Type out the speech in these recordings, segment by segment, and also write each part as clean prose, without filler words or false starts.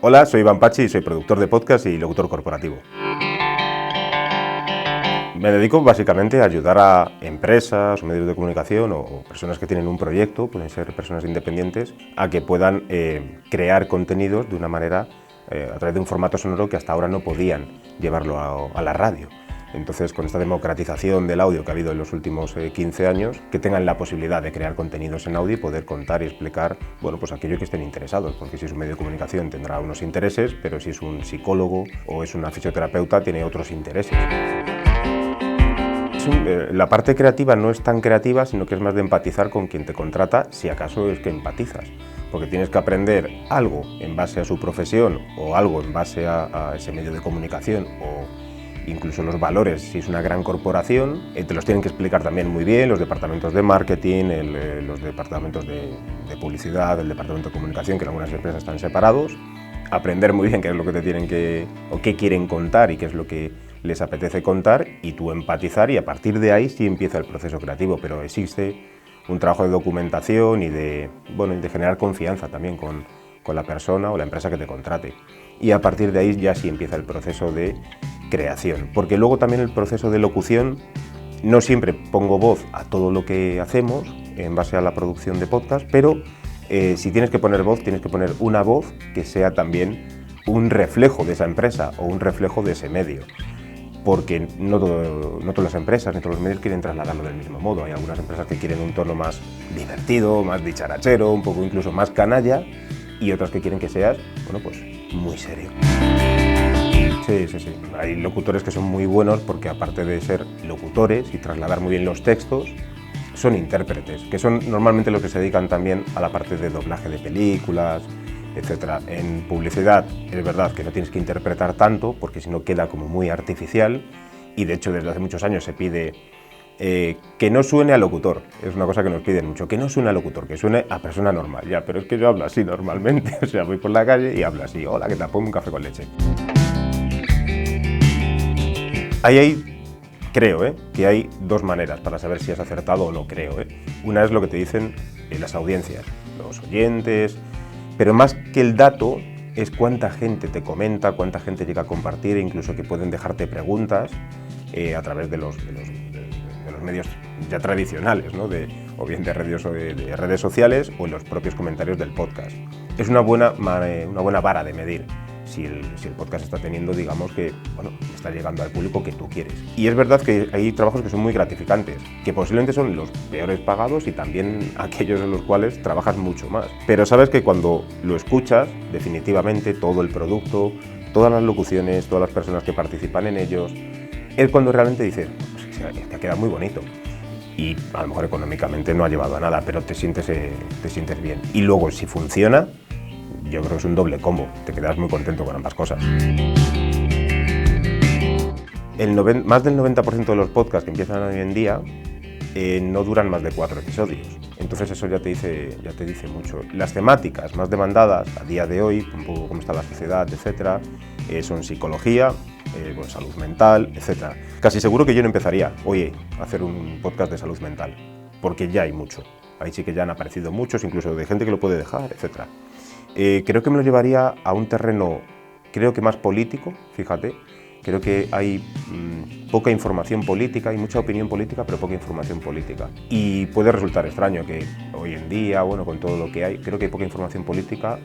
Hola, soy Iván Pachi, soy productor de podcast y locutor corporativo. Me dedico básicamente a ayudar a empresas o medios de comunicación o personas que tienen un proyecto, pueden ser personas independientes, a que puedan crear contenidos de una manera, a través de un formato sonoro que hasta ahora no podían llevarlo a la radio. Entonces, con esta democratización del audio que ha habido en los últimos 15 años, que tengan la posibilidad de crear contenidos en audio y poder contar y explicar, bueno, pues aquello que estén interesados, porque si es un medio de comunicación tendrá unos intereses, pero si es un psicólogo o es una fisioterapeuta tiene otros intereses. La parte creativa no es tan creativa, sino que es más de empatizar con quien te contrata, si acaso es que empatizas. Porque tienes que aprender algo en base a su profesión o algo en base a ese medio de comunicación o incluso los valores. Si es una gran corporación, te los tienen que explicar también muy bien los departamentos de marketing, los departamentos de publicidad, el departamento de comunicación, que en algunas empresas están separados. Aprender muy bien qué es lo que te tienen que, o qué quieren contar y qué es lo que les apetece contar, y tú empatizar, y a partir de ahí sí empieza el proceso creativo, pero existe un trabajo de documentación y de generar confianza también con la persona o la empresa que te contrate. Y a partir de ahí ya sí empieza el proceso de creación, porque luego también el proceso de locución, no siempre pongo voz a todo lo que hacemos en base a la producción de podcast, pero si tienes que poner voz, tienes que poner una voz que sea también un reflejo de esa empresa o un reflejo de ese medio. Porque no todas las empresas ni todos los medios quieren trasladarlo del mismo modo. Hay algunas empresas que quieren un tono más divertido, más dicharachero, un poco incluso más canalla, y otras que quieren que seas, bueno, pues muy serio. Sí. Hay locutores que son muy buenos porque, aparte de ser locutores y trasladar muy bien los textos, son intérpretes, que son normalmente los que se dedican también a la parte de doblaje de películas, etcétera. En publicidad es verdad que no tienes que interpretar tanto, porque si no queda como muy artificial, y de hecho desde hace muchos años se pide que no suene a locutor. Es una cosa que nos piden mucho, que no suene a locutor, que suene a persona normal. Ya, pero es que yo hablo así normalmente, o sea, voy por la calle y hablo así: hola, ¿qué tal? Pongo un café con leche. Creo que hay dos maneras para saber si has acertado o no, creo. Una es lo que te dicen las audiencias, los oyentes, pero más que el dato es cuánta gente te comenta, cuánta gente llega a compartir, incluso que pueden dejarte preguntas a través de los medios ya tradicionales, ¿no? O bien de redes sociales o en los propios comentarios del podcast. Es una buena vara de medir si el podcast está teniendo, digamos, que está llegando al público que tú quieres. Y es verdad que hay trabajos que son muy gratificantes, que posiblemente son los peores pagados y también aquellos en los cuales trabajas mucho más. Pero sabes que cuando lo escuchas, definitivamente todo el producto, todas las locuciones, todas las personas que participan en ellos, es cuando realmente dices: pues es que ha quedado muy bonito. Y a lo mejor económicamente no ha llevado a nada, pero te sientes bien. Y luego, si funciona, yo creo que es un doble combo, te quedas muy contento con ambas cosas. Más del 90% de los podcasts que empiezan hoy en día no duran más de 4 episodios. Entonces eso ya te dice mucho. Las temáticas más demandadas a día de hoy, un poco cómo está la sociedad, etcétera, son psicología, salud mental, etcétera. Casi seguro que yo no empezaría hoy a hacer un podcast de salud mental, porque ya hay mucho. Ahí sí que ya han aparecido muchos, incluso de gente que lo puede dejar, etcétera. Creo que me lo llevaría a un terreno, creo que más político, fíjate. Creo que hay poca información política, hay mucha opinión política, pero poca información política. Y puede resultar extraño que hoy en día, con todo lo que hay, creo que hay poca información política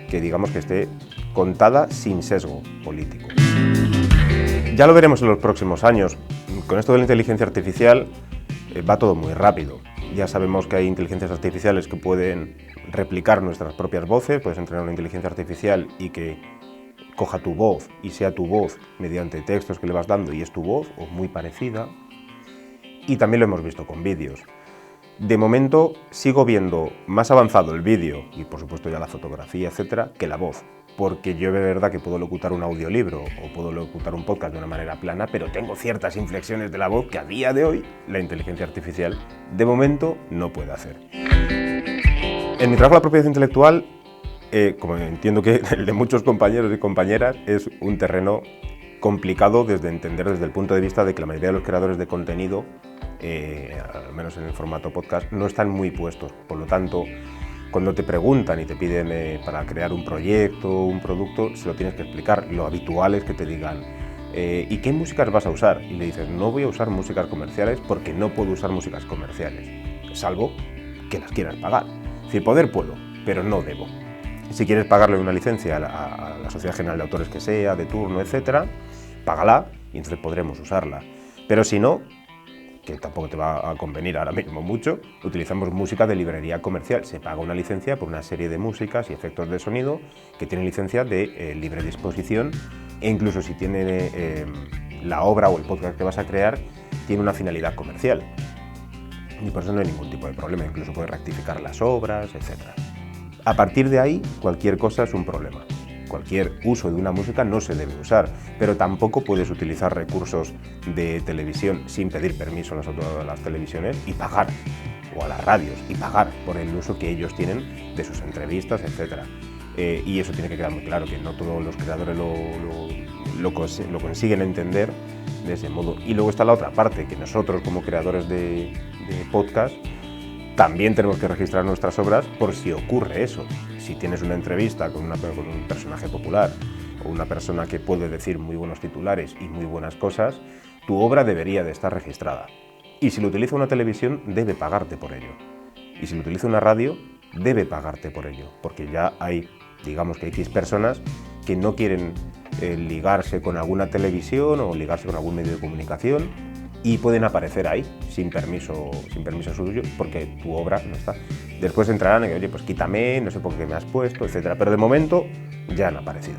que, digamos, que esté contada sin sesgo político. Ya lo veremos en los próximos años. Con esto de la inteligencia artificial va todo muy rápido. Ya sabemos que hay inteligencias artificiales que pueden replicar nuestras propias voces. Puedes entrenar una inteligencia artificial y que coja tu voz y sea tu voz mediante textos que le vas dando, y es tu voz o muy parecida. Y también lo hemos visto con vídeos. De momento sigo viendo más avanzado el vídeo y, por supuesto, ya la fotografía, etcétera, que la voz. Porque yo de verdad que puedo locutar un audiolibro o puedo locutar un podcast de una manera plana, pero tengo ciertas inflexiones de la voz que a día de hoy la inteligencia artificial de momento no puede hacer. En mi trabajo la propiedad intelectual, como entiendo que el de muchos compañeros y compañeras, es un terreno complicado desde entender desde el punto de vista de que la mayoría de los creadores de contenido, al menos en el formato podcast, no están muy puestos. Por lo tanto, Cuando te preguntan y te piden para crear un proyecto o un producto, se lo tienes que explicar. Lo habitual es que te digan, ¿y qué músicas vas a usar? Y le dices, no voy a usar músicas comerciales porque no puedo usar músicas comerciales, salvo que las quieras pagar. Es decir, poder puedo, pero no debo. Si quieres pagarle una licencia a la Sociedad General de Autores que sea, de turno, etcétera, págala y entonces podremos usarla. Pero si no, que tampoco te va a convenir ahora mismo mucho, utilizamos música de librería comercial. Se paga una licencia por una serie de músicas y efectos de sonido que tienen licencia de libre disposición, e incluso si tiene la obra o el podcast que vas a crear tiene una finalidad comercial. Y por eso no hay ningún tipo de problema, incluso puedes rectificar las obras, etc. A partir de ahí, cualquier cosa es un problema. Cualquier uso de una música no se debe usar, pero tampoco puedes utilizar recursos de televisión sin pedir permiso a las televisiones y pagar, o a las radios, y pagar por el uso que ellos tienen de sus entrevistas, etc. Y eso tiene que quedar muy claro, que no todos los creadores lo consiguen entender de ese modo. Y luego está la otra parte, que nosotros como creadores de podcast también tenemos que registrar nuestras obras por si ocurre eso. Si tienes una entrevista con un personaje popular o una persona que puede decir muy buenos titulares y muy buenas cosas, tu obra debería de estar registrada. Y si lo utiliza una televisión, debe pagarte por ello. Y si lo utiliza una radio, debe pagarte por ello, porque ya hay, digamos que hay X personas que no quieren ligarse con alguna televisión o ligarse con algún medio de comunicación y pueden aparecer ahí sin permiso suyo, porque tu obra no está. Después entrarán y oye, pues quítame, no sé por qué me has puesto, etcétera. Pero de momento ya han aparecido.